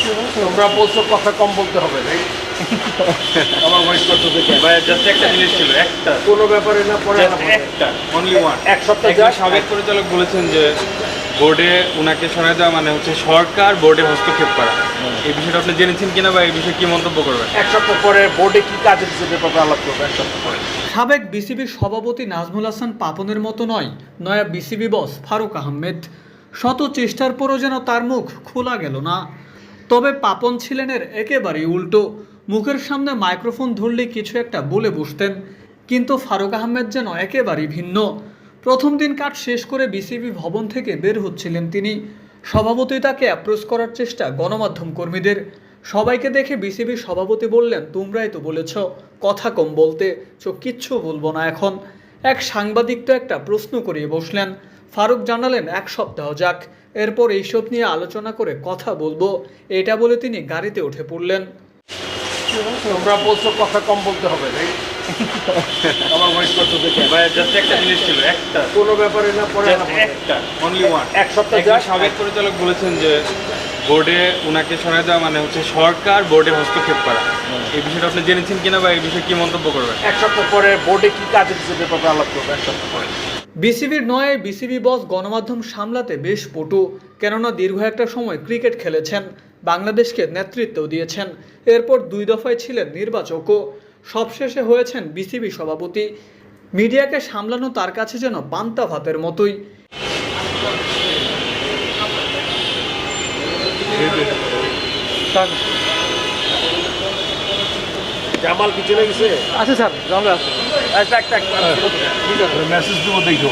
তোমরা বলছো কথা কম বলতে হবে ভাই। আমার ভয়েস করতে দেখে ভাই জাস্ট একটা জিনিস ছিল, একটা কোনো ব্যাপারে না পরে জাস্ট একটা অনলি ওয়ান। এক সপ্তাহ একজন যাক। সাবেক পরিচালক বলেছেন যে বোর্ডে উনাকে শোনা দেওয়া মানে হচ্ছে সরকার বোর্ডে হস্তক্ষেপ করা। এই বিষয়টা আপনি জেনেছেন কিনা বা এই বিষয়ে কি মন্তব্য করবেন? এক সপ্তাহ পরে বোর্ডে কি কাজ হচ্ছে ব্যাপারে আলাপ করবো এক সপ্তাহ পরে। সাবেক বিসিবির সভাপতি নাজমুল হাসান পাপনের মতো নয় নয়া বিসিবি বস ফারুক আহমেদ। শত চেষ্টার পরও যেন তার মুখ খোলা গেল না। তবে পাপন ছিলেন এর একেবারেই উল্টো। মুখের সামনে মাইক্রোফোন ধরলে কিছু একটা বলে বসতেন, কিন্তু ফারুক আহমেদ যেন একেবারেই ভিন্ন। প্রথম দিন কাজ শেষ করে বিসিবি ভবন থেকে বের হচ্ছিলেন তিনি। সভাপতি তাকে অ্যাপ্রোচ করার চেষ্টা গণমাধ্যম কর্মীদের। সবাইকে দেখে বিসিবির সভাপতি বললেন, তোমরাই তো বলেছ কথা কম বলতে, কিচ্ছু বলবো না এখন। এক সাংবাদিক তো একটা প্রশ্ন করিয়ে বসলেন। ফারুক জানালেন এক সপ্তাহ যাক, এরপর এইসব নিয়ে আলোচনা করে কথা বলবো, এটা বলে তিনি গাড়িতে উঠে পড়লেন। তোমরা বলছো কথা কম বলতে হবে ভাই। আমার ভয়েস করতে দেখে ভাই জাস্ট একটা জিনিস ছিল, একটা কোনো ব্যাপারে না পরে জাস্ট একটা অনলি ওয়ান। এক সপ্তাহ একজন যাক। সাবেক পরিচালক বলেছেন যে বোর্ডে উনাকে শোনা দেওয়া মানে হচ্ছে সরকার বোর্ডে হস্তক্ষেপ করা। এই বিষয়টা আপনি জেনেছেন কিনা বা এই বিষয়ে কি মন্তব্য করবেন? এক সপ্তাহ পরে বোর্ডে কি কাজ হচ্ছে ব্যাপারে আলাপ করবো এক সপ্তাহ পরে। বিসিবির নয় বিসিবি বস গণমাধ্যম সামলাতে বেশ পটু, কেননা দীর্ঘ একটা সময় ক্রিকেট খেলেছেন, বাংলাদেশকে নেতৃত্ব দিয়েছেন। এরপর 2 দফায় ছিলেন নির্বাচকও, সবশেষে হয়েছেন বিসিবি সভাপতি। মিডিয়াকে সামলানো তার কাছে যেন পান্তা ভাতের মতোই। জামাল কি চলে গেছে? আচ্ছা স্যার, আমরা মেসেজ দেবো দেখো।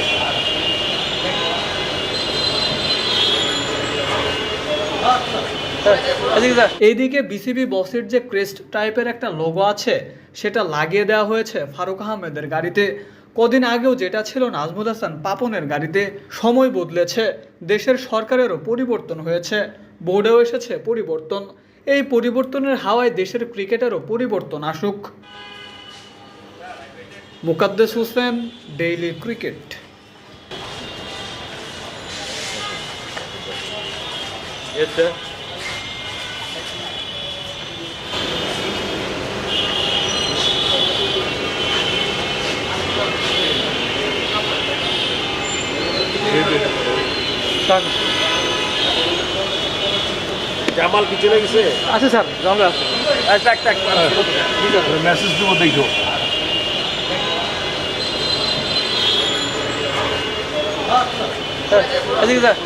এইদিকে বিসিবি বসের যে ক্রেস্ট টাইপের একটা লোগো আছে, সেটা লাগিয়ে দেওয়া হয়েছে ফারুক আহমেদের গাড়িতে। কদিন আগেও যেটা ছিল নাজমুল হাসান পাপনের গাড়িতে। সময় বদলেছে, দেশের সরকারেরও পরিবর্তন হয়েছে, বোর্ডেও এসেছে পরিবর্তন। এই পরিবর্তনের হাওয়ায় দেশের ক্রিকেটেরও পরিবর্তন আসুক। Mukaddes Hossain, daily cricket. জামাল কি চলে গেছে? আচ্ছা স্যার, আমরা মেসেজ দেবো দেখো। আচ্ছা স্যার।